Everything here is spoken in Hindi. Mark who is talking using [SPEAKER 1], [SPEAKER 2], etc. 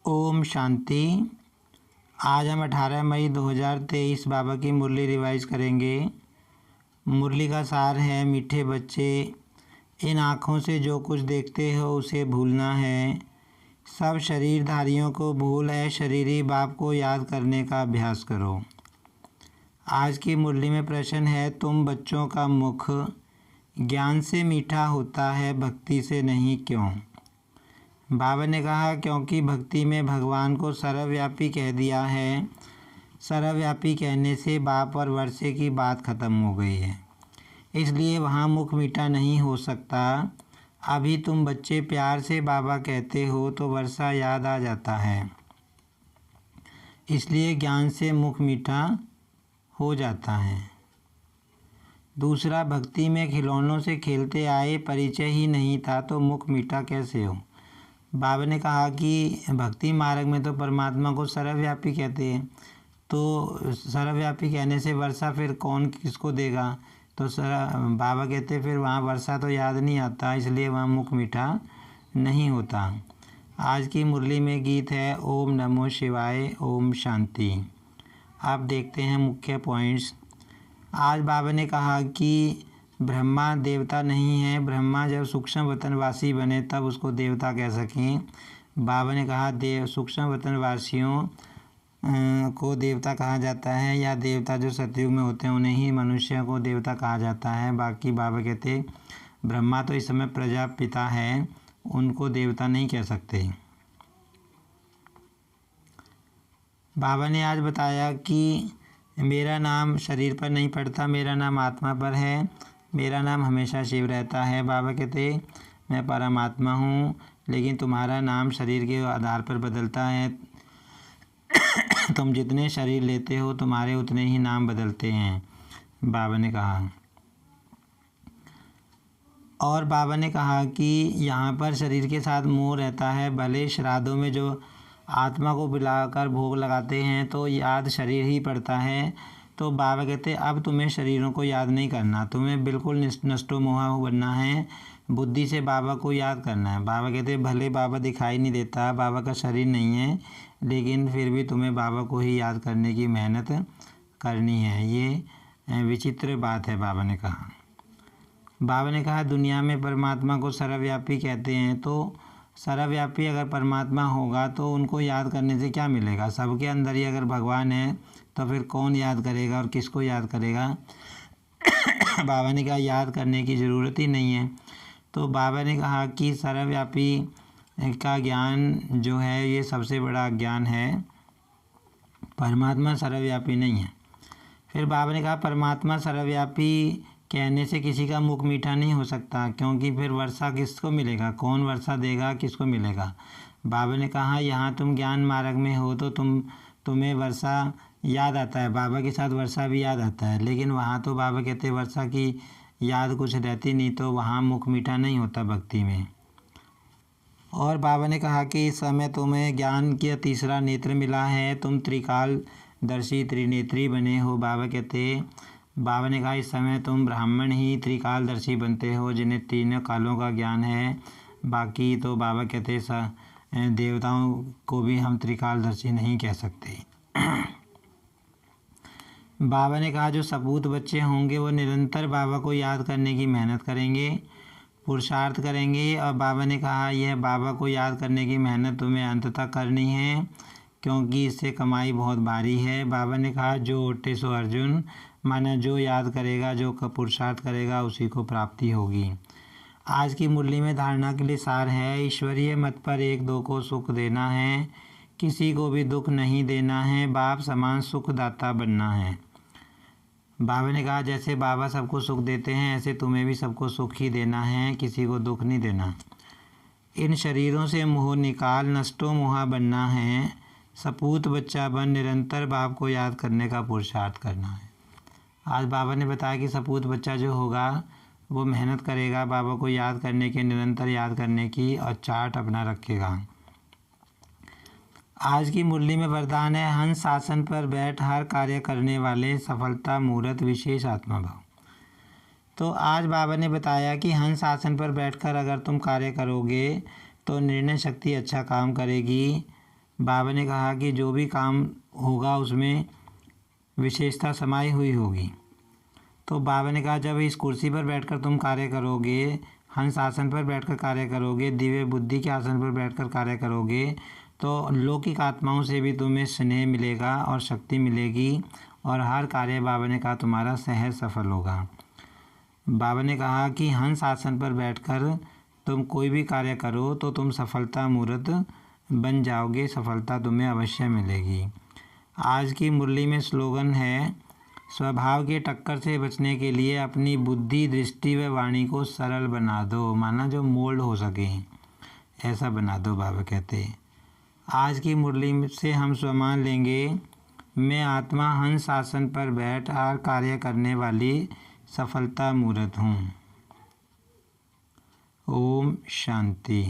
[SPEAKER 1] ओम शांति। आज हम 18 मई 2023 बाबा की मुरली रिवाइज करेंगे। मुरली का सार है, मीठे बच्चे, इन आँखों से जो कुछ देखते हो उसे भूलना है। सब शरीरधारियों को भूल है, शरीरी बाप को याद करने का अभ्यास करो। आज की मुरली में प्रश्न है, तुम बच्चों का मुख ज्ञान से मीठा होता है, भक्ति से नहीं, क्यों? बाबा ने कहा, क्योंकि भक्ति में भगवान को सर्वव्यापी कह दिया है। सर्वव्यापी कहने से बाप और वर्षे की बात खत्म हो गई है, इसलिए वहाँ मुख मीठा नहीं हो सकता। अभी तुम बच्चे प्यार से बाबा कहते हो तो वर्षा याद आ जाता है, इसलिए ज्ञान से मुख मीठा हो जाता है। दूसरा, भक्ति में खिलौनों से खेलते आए, परिचय ही नहीं था तो मुख मीठा कैसे हो? बाबा ने कहा कि भक्ति मार्ग में तो परमात्मा को सर्वव्यापी कहते हैं, तो सर्वव्यापी कहने से वर्षा फिर कौन किसको देगा? तो बाबा कहते फिर वहाँ वर्षा तो याद नहीं आता, इसलिए वहाँ मुख मीठा नहीं होता। आज की मुरली में गीत है ओम नमो शिवाय, ओम शांति। आप देखते हैं मुख्य पॉइंट्स। आज बाबा ने कहा कि ब्रह्मा देवता नहीं है। ब्रह्मा जब सूक्ष्म वतनवासी बने तब उसको देवता कह सकें। बाबा ने कहा सूक्ष्म वतनवासियों को देवता कहा जाता है, या देवता जो सतयुग में होते हैं उन्हें ही मनुष्य को देवता कहा जाता है। बाकी बाबा कहते ब्रह्मा तो इस समय प्रजापिता है, उनको देवता नहीं कह सकते। बाबा ने आज बताया कि मेरा नाम शरीर पर नहीं पड़ता, मेरा नाम आत्मा पर है, मेरा नाम हमेशा शिव रहता है। बाबा कहते मैं परमात्मा हूँ, लेकिन तुम्हारा नाम शरीर के आधार पर बदलता है। तुम जितने शरीर लेते हो तुम्हारे उतने ही नाम बदलते हैं, बाबा ने कहा। और बाबा ने कहा कि यहाँ पर शरीर के साथ मोह रहता है। भले श्राद्धों में जो आत्मा को बुलाकर भोग लगाते हैं तो याद शरीर ही पड़ता है। तो बाबा कहते अब तुम्हें शरीरों को याद नहीं करना, तुम्हें बिल्कुल नष्टो मोहा बनना है, बुद्धि से बाबा को याद करना है। बाबा कहते भले बाबा दिखाई नहीं देता, बाबा का शरीर नहीं है, लेकिन फिर भी तुम्हें बाबा को ही याद करने की मेहनत करनी है। ये विचित्र बात है, बाबा ने कहा। बाबा ने कहा दुनिया में परमात्मा को सर्वव्यापी कहते हैं, तो सर्वव्यापी अगर परमात्मा होगा तो उनको याद करने से क्या मिलेगा? सबके अंदर ही अगर भगवान है तो फिर कौन याद करेगा और किसको याद करेगा? बाबा ने कहा याद करने की ज़रूरत ही नहीं है। तो बाबा ने कहा कि सर्वव्यापी का ज्ञान जो है ये सबसे बड़ा ज्ञान है, परमात्मा सर्वव्यापी नहीं है। फिर बाबा ने कहा परमात्मा सर्वव्यापी कहने से किसी का मुख मीठा नहीं हो सकता, क्योंकि फिर वर्षा किसको मिलेगा? कौन वर्षा देगा, किसको मिलेगा? बाबा ने कहा यहाँ तुम ज्ञान मार्ग में हो तो तुम्हें वर्षा याद आता है, बाबा के साथ वर्षा भी याद आता है, लेकिन वहाँ तो बाबा कहते वर्षा की याद कुछ रहती नहीं, तो वहाँ मुख मीठा नहीं होता भक्ति में। और बाबा ने कहा कि इस समय तुम्हें ज्ञान का तीसरा नेत्र मिला है, तुम त्रिकालदर्शी त्रिनेत्री बने हो। बाबा ने कहा इस समय तुम ब्राह्मण ही त्रिकालदर्शी बनते हो, जिन्हें तीनों कालों का ज्ञान है। बाकी तो बाबा कहते देवताओं को भी हम त्रिकालदर्शी नहीं कह सकते। बाबा ने कहा जो सपूत बच्चे होंगे वो निरंतर बाबा को याद करने की मेहनत करेंगे, पुरुषार्थ करेंगे। और बाबा ने कहा यह बाबा को याद करने की मेहनत तुम्हें अंत तक करनी है, क्योंकि इससे कमाई बहुत भारी है। बाबा ने कहा जो ओटे सो अर्जुन, माना जो याद करेगा, जो पुरुषार्थ करेगा उसी को प्राप्ति होगी। आज की मुरली में धारणा के लिए सार है, ईश्वरीय मत पर एक दो को सुख देना है, किसी को भी दुख नहीं देना है, बाप समान सुखदाता बनना है। बाबा ने कहा जैसे बाबा सबको सुख देते हैं ऐसे तुम्हें भी सबको सुख ही देना है, किसी को दुख नहीं देना। इन शरीरों से मोह निकाल, नष्टो मोहा बनना है, सपूत बच्चा बन निरंतर बाप को याद करने का पुरुषार्थ करना है। आज बाबा ने बताया कि सपूत बच्चा जो होगा वो मेहनत करेगा बाबा को याद करने की, निरंतर याद करने की, और चार्ट अपना रखेगा। आज की मुरली में वरदान है हंस आसन पर बैठ हर कार्य करने वाले, सफलता मूर्त विशेष आत्मा भाव। तो आज बाबा ने बताया कि हंस आसन पर बैठकर अगर तुम कार्य करोगे तो निर्णय शक्ति अच्छा काम करेगी, बाबा ने कहा कि जो भी काम होगा उसमें विशेषता समाई हुई होगी। तो बाबा ने कहा जब इस कुर्सी पर बैठकर तुम कार्य करोगे, हंस आसन पर बैठकर कार्य करोगे, दिव्य बुद्धि के आसन पर बैठकर कार्य करोगे, तो लौकिक आत्माओं से भी तुम्हें स्नेह मिलेगा और शक्ति मिलेगी और हर कार्य बाबा ने कहा तुम्हारा सहज सफल होगा। बाबा ने कहा कि हंस आसन पर बैठकर तुम कोई भी कार्य करो तो तुम सफलता मूर्त बन जाओगे, सफलता तुम्हें अवश्य मिलेगी। आज की मुरली में स्लोगन है, स्वभाव के टक्कर से बचने के लिए अपनी बुद्धि, दृष्टि व वाणी को सरल बना दो, माना जो मोल्ड हो सके ऐसा बना दो। बाबा कहते आज की मुरली से हम स्वमान लेंगे, मैं आत्मा हंस आसन पर बैठ और कार्य करने वाली सफलता मूर्त हूँ। ओम शांति।